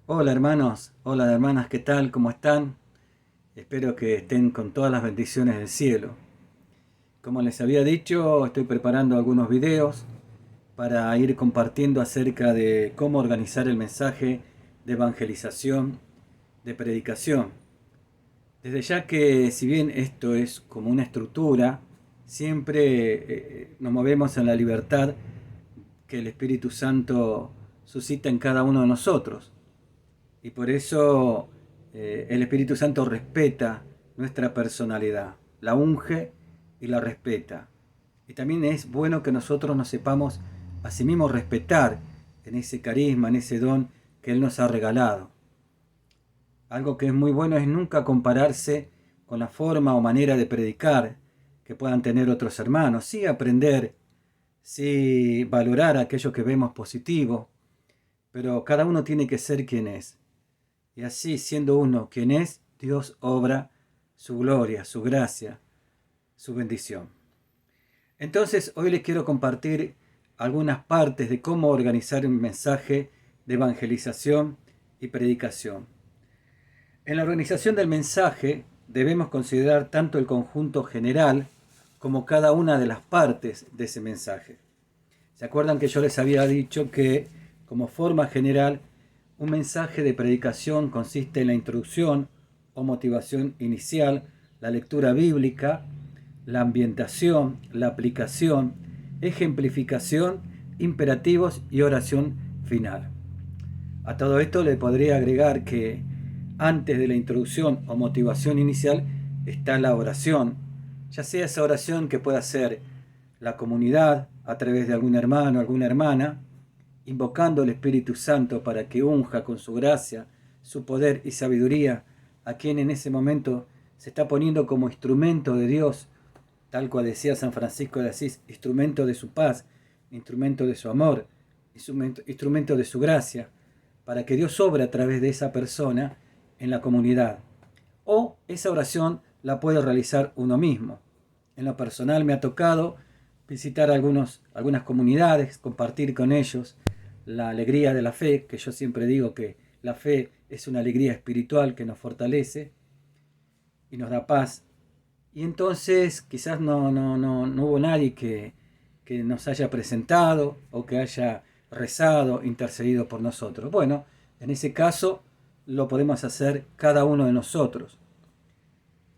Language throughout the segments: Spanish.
Hola hermanos, hola hermanas, ¿qué tal? ¿Cómo están? Espero que estén con todas las bendiciones del cielo. Como les había dicho, estoy preparando algunos videos para ir compartiendo acerca de cómo organizar el mensaje de evangelización, de predicación. Desde ya que si bien esto es como una estructura, siempre nos movemos en la libertad que el Espíritu Santo suscita en cada uno de nosotros. Y por eso el Espíritu Santo respeta nuestra personalidad, la unge y la respeta. Y también es bueno que nosotros nos sepamos a sí mismos respetar en ese carisma, en ese don que Él nos ha regalado. Algo que es muy bueno es nunca compararse con la forma o manera de predicar que puedan tener otros hermanos. Sí aprender, sí valorar aquello que vemos positivo, pero cada uno tiene que ser quien es. Y así, siendo uno quien es, Dios obra su gloria, su gracia, su bendición. Entonces, hoy les quiero compartir algunas partes de cómo organizar un mensaje de evangelización y predicación. En la organización del mensaje debemos considerar tanto el conjunto general como cada una de las partes de ese mensaje. ¿Se acuerdan que yo les había dicho que, como forma general, un mensaje de predicación consiste en la introducción o motivación inicial, la lectura bíblica, la ambientación, la aplicación, ejemplificación, imperativos y oración final? A todo esto le podría agregar que antes de la introducción o motivación inicial está la oración, ya sea esa oración que pueda ser la comunidad a través de algún hermano, alguna hermana, invocando al Espíritu Santo para que unja con su gracia, su poder y sabiduría a quien en ese momento se está poniendo como instrumento de Dios, tal cual decía San Francisco de Asís, instrumento de su paz, instrumento de su amor, instrumento de su gracia, para que Dios obre a través de esa persona en la comunidad. O esa oración la puede realizar uno mismo. En lo personal me ha tocado visitar algunas comunidades, compartir con ellos la alegría de la fe, que yo siempre digo que la fe es una alegría espiritual que nos fortalece y nos da paz. Y entonces quizás no hubo nadie que nos haya presentado o que haya rezado, intercedido por nosotros. Bueno, en ese caso lo podemos hacer cada uno de nosotros.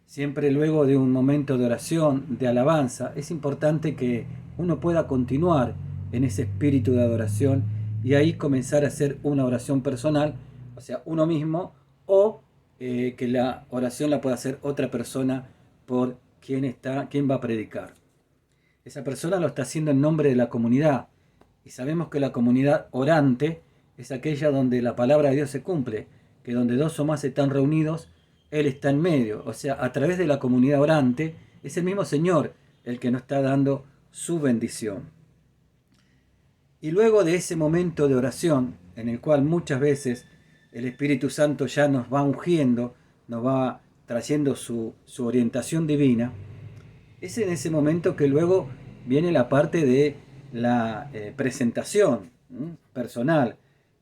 Siempre luego de un momento de oración, de alabanza, es importante que uno pueda continuar en ese espíritu de adoración y ahí comenzar a hacer una oración personal, o sea, uno mismo, o que la oración la pueda hacer otra persona por quien va a predicar. Esa persona lo está haciendo en nombre de la comunidad y sabemos que la comunidad orante es aquella donde la palabra de Dios se cumple, que donde dos o más están reunidos, Él está en medio. O sea, a través de la comunidad orante es el mismo Señor el que nos está dando su bendición. Y luego de ese momento de oración, en el cual muchas veces el Espíritu Santo ya nos va ungiendo, nos va trayendo su orientación divina, es en ese momento que luego viene la parte de la presentación personal.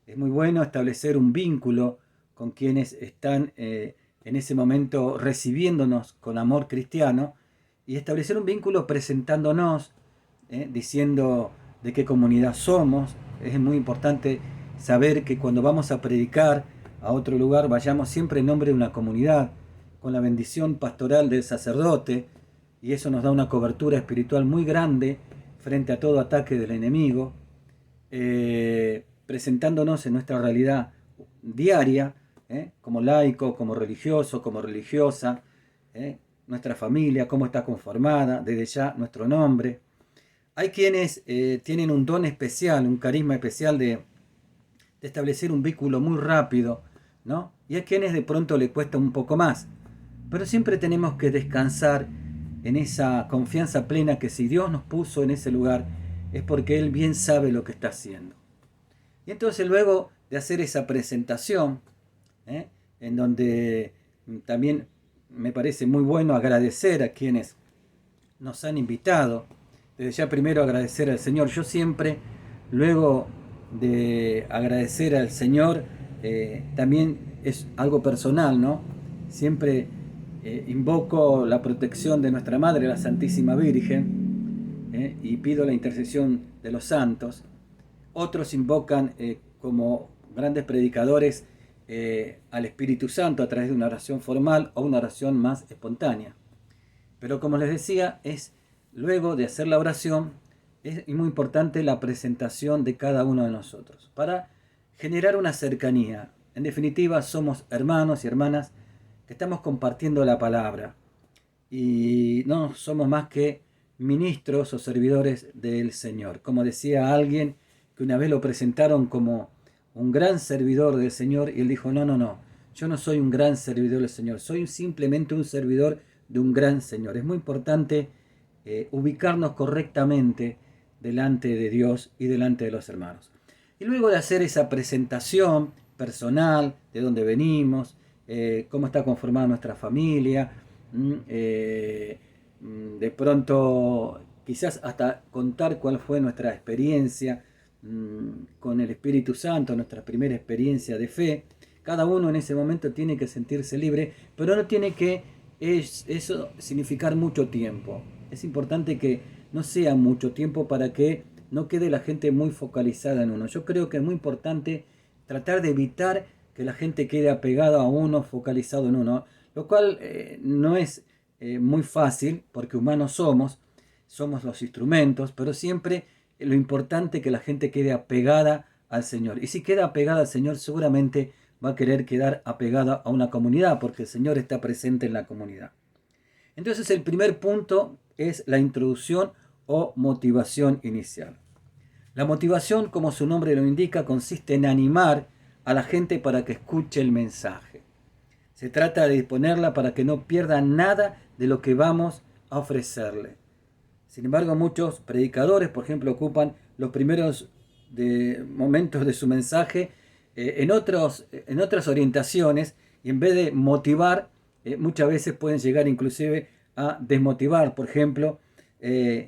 Es muy bueno establecer un vínculo con quienes están en ese momento recibiéndonos con amor cristiano y establecer un vínculo presentándonos, diciendo de qué comunidad somos. Es muy importante saber que cuando vamos a predicar a otro lugar vayamos siempre en nombre de una comunidad, con la bendición pastoral del sacerdote, y eso nos da una cobertura espiritual muy grande frente a todo ataque del enemigo, presentándonos en nuestra realidad diaria, como laico, como religioso, como religiosa, nuestra familia, cómo está conformada, desde ya nuestro nombre. Hay quienes tienen un don especial, un carisma especial de establecer un vínculo muy rápido, ¿no? Y hay quienes de pronto le cuesta un poco más. Pero siempre tenemos que descansar en esa confianza plena que si Dios nos puso en ese lugar es porque Él bien sabe lo que está haciendo. Y entonces luego de hacer esa presentación, ¿eh? En donde también me parece muy bueno agradecer a quienes nos han invitado, desde ya primero agradecer al Señor. Yo siempre, luego de agradecer al Señor, también es algo personal, ¿no? Siempre invoco la protección de nuestra Madre, la Santísima Virgen, y pido la intercesión de los santos. Otros invocan como grandes predicadores al Espíritu Santo a través de una oración formal o una oración más espontánea. Pero como les decía, es luego de hacer la oración, es muy importante la presentación de cada uno de nosotros para generar una cercanía. En definitiva, somos hermanos y hermanas que estamos compartiendo la palabra y no somos más que ministros o servidores del Señor. Como decía alguien que una vez lo presentaron como un gran servidor del Señor y él dijo, no, yo no soy un gran servidor del Señor, soy simplemente un servidor de un gran Señor. Es muy importante ubicarnos correctamente delante de Dios y delante de los hermanos. Y luego de hacer esa presentación personal, de dónde venimos, cómo está conformada nuestra familia, de pronto quizás hasta contar cuál fue nuestra experiencia con el Espíritu Santo, nuestra primera experiencia de fe. Cada uno en ese momento tiene que sentirse libre, pero no tiene que eso significar mucho tiempo. Es importante que no sea mucho tiempo para que no quede la gente muy focalizada en uno. Yo creo que es muy importante tratar de evitar que la gente quede apegada a uno, focalizado en uno, lo cual no es muy fácil, porque humanos somos los instrumentos, pero siempre lo importante es que la gente quede apegada al Señor. Y si queda apegada al Señor, seguramente va a querer quedar apegada a una comunidad, porque el Señor está presente en la comunidad. Entonces el primer punto es la introducción o motivación inicial. La motivación, como su nombre lo indica, consiste en animar a la gente para que escuche el mensaje. Se trata de disponerla para que no pierda nada de lo que vamos a ofrecerle. Sin embargo, muchos predicadores, por ejemplo, ocupan los primeros momentos de su mensaje en otras orientaciones, y en vez de motivar, muchas veces pueden llegar inclusive a desmotivar. Por ejemplo,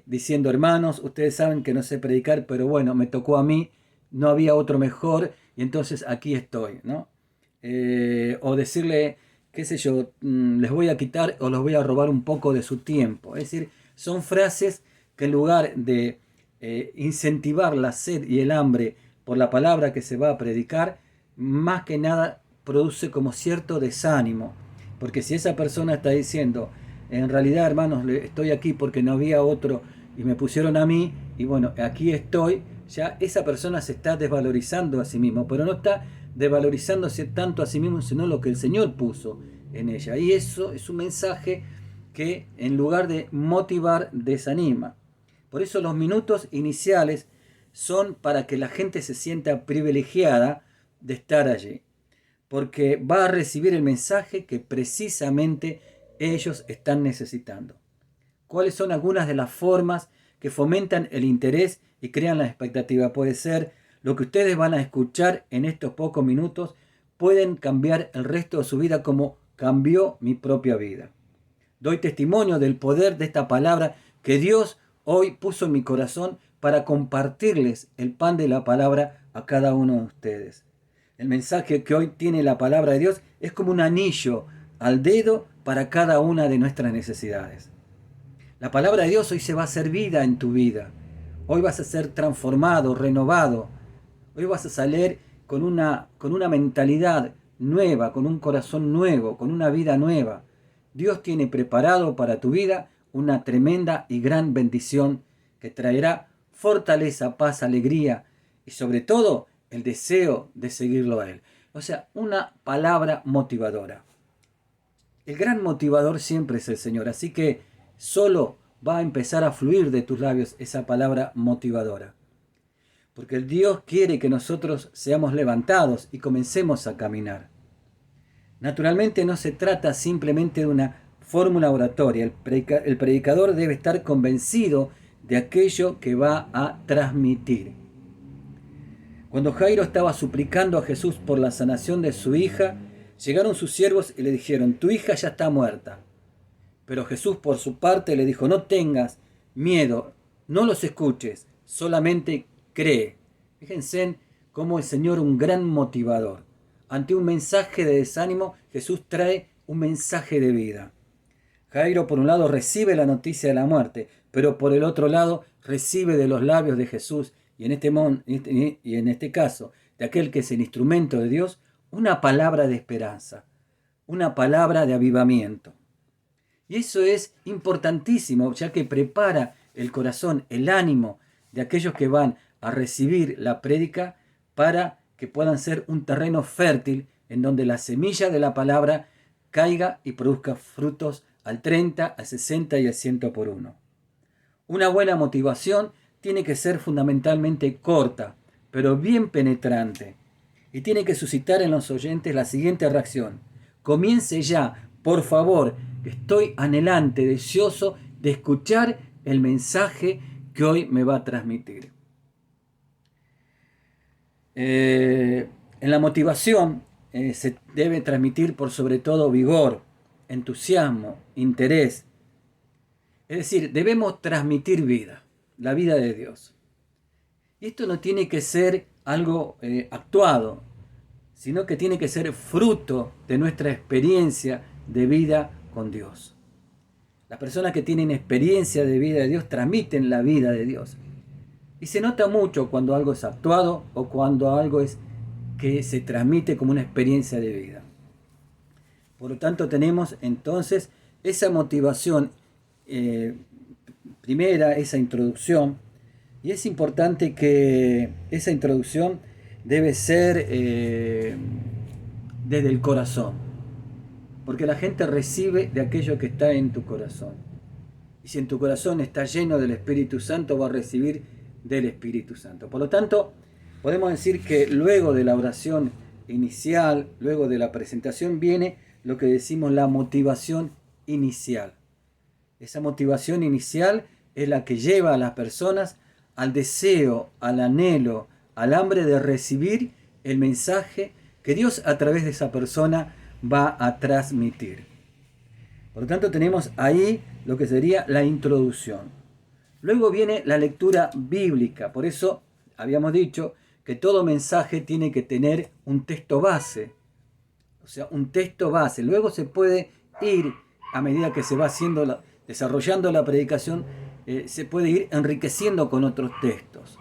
diciendo, hermanos, ustedes saben que no sé predicar, pero bueno, me tocó a mí, no había otro mejor y entonces aquí estoy, ¿no? O decirle, qué sé yo, les voy a quitar o les voy a robar un poco de su tiempo. Es decir, son frases que en lugar de incentivar la sed y el hambre por la palabra que se va a predicar, más que nada produce como cierto desánimo. Porque si esa persona está diciendo, en realidad, hermanos, estoy aquí porque no había otro y me pusieron a mí, y bueno, aquí estoy, ya esa persona se está desvalorizando a sí mismo, pero no está desvalorizándose tanto a sí mismo, sino lo que el Señor puso en ella. Y eso es un mensaje que, en lugar de motivar, desanima. Por eso los minutos iniciales son para que la gente se sienta privilegiada de estar allí, porque va a recibir el mensaje que precisamente ellos están necesitando. ¿Cuáles son algunas de las formas que fomentan el interés y crean la expectativa? Puede ser lo que ustedes van a escuchar en estos pocos minutos, pueden cambiar el resto de su vida como cambió mi propia vida. Doy testimonio del poder de esta palabra que Dios hoy puso en mi corazón para compartirles el pan de la palabra a cada uno de ustedes. El mensaje que hoy tiene la palabra de Dios es como un anillo al dedo para cada una de nuestras necesidades. La palabra de Dios hoy se va a hacer vida en tu vida. Hoy vas a ser transformado, renovado. Hoy vas a salir con una mentalidad nueva, con un corazón nuevo, con una vida nueva. Dios tiene preparado para tu vida una tremenda y gran bendición que traerá fortaleza, paz, alegría y sobre todo el deseo de seguirlo a Él. O sea, una palabra motivadora. El gran motivador siempre es el Señor, así que solo va a empezar a fluir de tus labios esa palabra motivadora. Porque el Dios quiere que nosotros seamos levantados y comencemos a caminar. Naturalmente no se trata simplemente de una fórmula oratoria. El predicador debe estar convencido de aquello que va a transmitir. Cuando Jairo estaba suplicando a Jesús por la sanación de su hija, llegaron sus siervos y le dijeron, tu hija ya está muerta. Pero Jesús por su parte le dijo, no tengas miedo, no los escuches, solamente cree. Fíjense cómo el Señor es un gran motivador. ante un mensaje de desánimo, Jesús trae un mensaje de vida. Jairo, por un lado, recibe la noticia de la muerte, pero por el otro lado, recibe de los labios de Jesús, y en este caso, de aquel que es el instrumento de Dios, una palabra de esperanza, una palabra de avivamiento. Y eso es importantísimo, ya que prepara el corazón, el ánimo de aquellos que van a recibir la prédica para que puedan ser un terreno fértil en donde la semilla de la palabra caiga y produzca frutos al 30, al 60 y al 100 por uno. Una buena motivación tiene que ser fundamentalmente corta, pero bien penetrante. Y tiene que suscitar en los oyentes la siguiente reacción: comience ya, por favor, estoy anhelante, deseoso de escuchar el mensaje que hoy me va a transmitir. En la motivación se debe transmitir por sobre todo vigor, entusiasmo, interés. Es decir, debemos transmitir vida, la vida de Dios. Y esto no tiene que ser algo actuado, sino que tiene que ser fruto de nuestra experiencia de vida con Dios. Las personas que tienen experiencia de vida de Dios transmiten la vida de Dios. Y se nota mucho cuando algo es actuado o cuando algo es que se transmite como una experiencia de vida. Por lo tanto, tenemos entonces esa motivación primera, esa introducción, y es importante que esa introducción debe ser desde el corazón, porque la gente recibe de aquello que está en tu corazón. Y si en tu corazón está lleno del Espíritu Santo, va a recibir del Espíritu Santo. Por lo tanto, podemos decir que luego de la oración inicial, luego de la presentación, viene lo que decimos la motivación inicial. Esa motivación inicial es la que lleva a las personas al deseo, al anhelo, al hambre de recibir el mensaje que Dios a través de esa persona va a transmitir. Por lo tanto, tenemos ahí lo que sería la introducción. Luego viene la lectura bíblica. Por eso habíamos dicho que todo mensaje tiene que tener un texto base. O sea, un texto base. Luego se puede ir, a medida que se va desarrollando la predicación, se puede ir enriqueciendo con otros textos.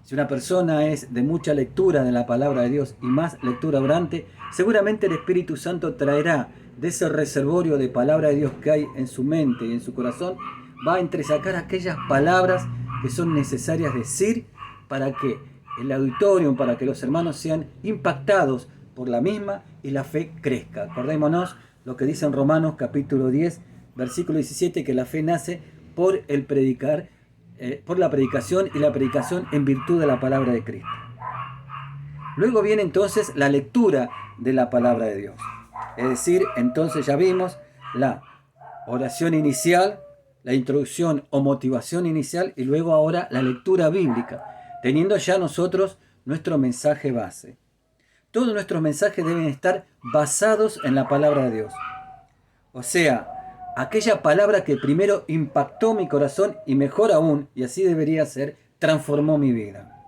Si una persona es de mucha lectura de la palabra de Dios y más lectura orante, seguramente el Espíritu Santo traerá de ese reservorio de palabra de Dios que hay en su mente y en su corazón, va a entresacar aquellas palabras que son necesarias decir para que el auditorio, para que los hermanos sean impactados por la misma y la fe crezca. Acordémonos lo que dice en Romanos capítulo 10, versículo 17, que la fe nace por el predicar, por la predicación, y la predicación en virtud de la palabra de Cristo. Luego viene entonces la lectura de la palabra de Dios. Es decir, entonces ya vimos la oración inicial, la introducción o motivación inicial, y luego ahora la lectura bíblica, teniendo ya nosotros nuestro mensaje base. Todos nuestros mensajes deben estar basados en la palabra de Dios. O sea, aquella palabra que primero impactó mi corazón y mejor aún, y así debería ser, transformó mi vida.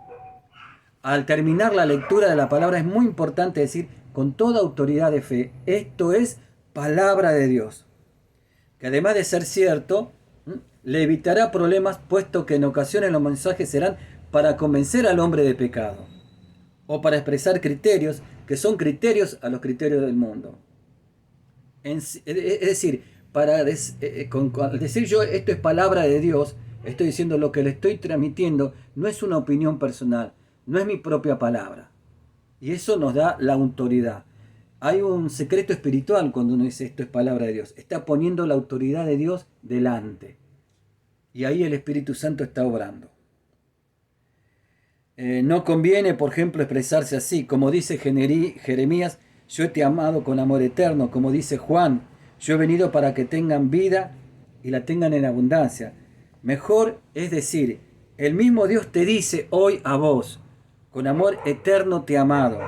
Al terminar la lectura de la palabra es muy importante decir con toda autoridad de fe: esto es palabra de Dios. Que además de ser cierto, le evitará problemas, puesto que en ocasiones los mensajes serán para convencer al hombre de pecado o para expresar criterios que son criterios a los criterios del mundo. Es decir, al decir yo esto es palabra de Dios, estoy diciendo lo que le estoy transmitiendo no es una opinión personal, no es mi propia palabra. Y eso nos da la autoridad. Hay un secreto espiritual cuando uno dice esto es palabra de Dios. Está poniendo la autoridad de Dios delante. Y ahí el Espíritu Santo está obrando. No conviene, por ejemplo, expresarse así. Como dice Jeremías, yo te he amado con amor eterno. Como dice Juan, yo he venido para que tengan vida y la tengan en abundancia. Mejor es decir, el mismo Dios te dice hoy a vos, con amor eterno te he amado.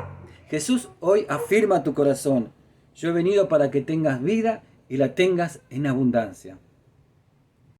Jesús hoy afirma a tu corazón, yo he venido para que tengas vida y la tengas en abundancia.